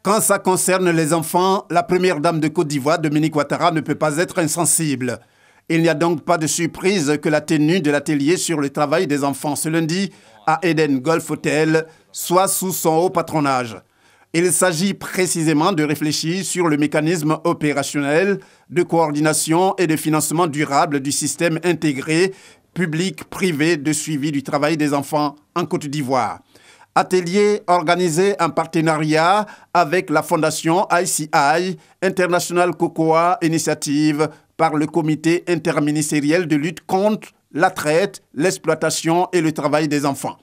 Quand ça concerne les enfants, la première dame de Côte d'Ivoire, Dominique Ouattara, ne peut pas être insensible. Il n'y a donc pas de surprise que la tenue de l'atelier sur le travail des enfants ce lundi à Eden Golf Hotel soit sous son haut patronage. Il s'agit précisément de réfléchir sur le mécanisme opérationnel de coordination et de financement durable du système intégré public-privé de suivi du travail des enfants en Côte d'Ivoire. Atelier organisé en partenariat avec la fondation ICI, International Cocoa Initiative, par le comité interministériel de lutte contre la traite, l'exploitation et le travail des enfants.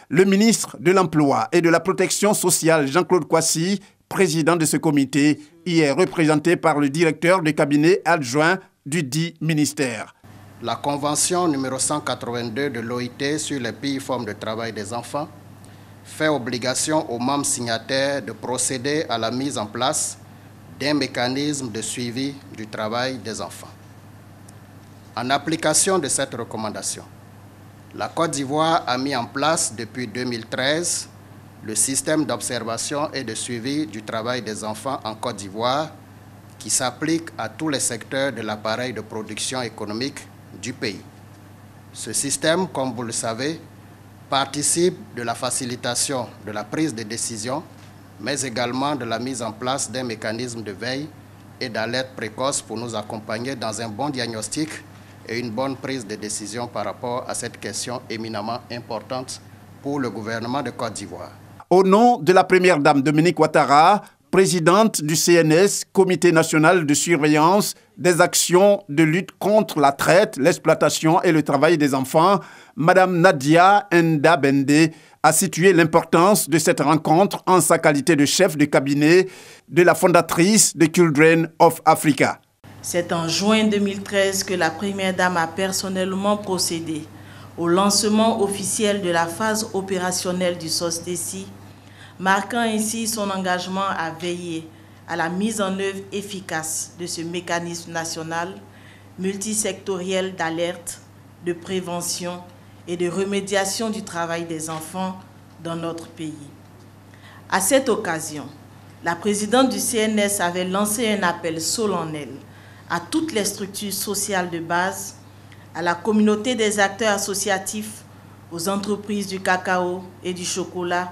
Le ministre de l'Emploi et de la Protection sociale, Jean-Claude Kouassi, président de ce comité, y est représenté par le directeur de cabinet adjoint du dit ministère. La convention numéro 182 de l'OIT sur les pires formes de travail des enfants fait obligation aux membres signataires de procéder à la mise en place d'un mécanisme de suivi du travail des enfants. En application de cette recommandation, la Côte d'Ivoire a mis en place depuis 2013 le système d'observation et de suivi du travail des enfants en Côte d'Ivoire qui s'applique à tous les secteurs de l'appareil de production économique du pays. Ce système, comme vous le savez, participe de la facilitation de la prise de décision, mais également de la mise en place d'un mécanisme de veille et d'alerte précoce pour nous accompagner dans un bon diagnostic et une bonne prise de décision par rapport à cette question éminemment importante pour le gouvernement de Côte d'Ivoire. Au nom de la première dame Dominique Ouattara, présidente du CNS, Comité national de surveillance des actions de lutte contre la traite, l'exploitation et le travail des enfants, Madame Nadia Ndabende a situé l'importance de cette rencontre en sa qualité de chef de cabinet de la fondatrice de Children of Africa. C'est en juin 2013 que la première dame a personnellement procédé au lancement officiel de la phase opérationnelle du SOSTECI, marquant ainsi son engagement à veiller à la mise en œuvre efficace de ce mécanisme national multisectoriel d'alerte, de prévention et de remédiation du travail des enfants dans notre pays. À cette occasion, la présidente du CNS avait lancé un appel solennel à toutes les structures sociales de base, à la communauté des acteurs associatifs, aux entreprises du cacao et du chocolat,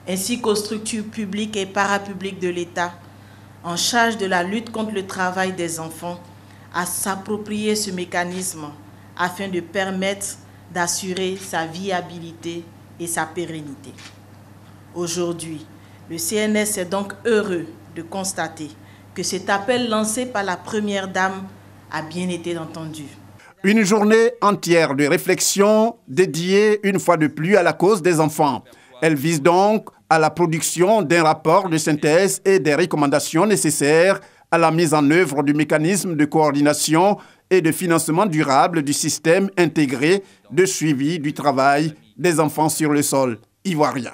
ainsi qu'aux structures publiques et parapubliques de l'État, en charge de la lutte contre le travail des enfants, à s'approprier ce mécanisme afin de permettre d'assurer sa viabilité et sa pérennité. Aujourd'hui, le CNS est donc heureux de constater que cet appel lancé par la première dame a bien été entendu. Une journée entière de réflexion dédiée une fois de plus à la cause des enfants. Elle vise donc à la production d'un rapport de synthèse et des recommandations nécessaires à la mise en œuvre du mécanisme de coordination et de financement durable du système intégré de suivi du travail des enfants sur le sol ivoirien.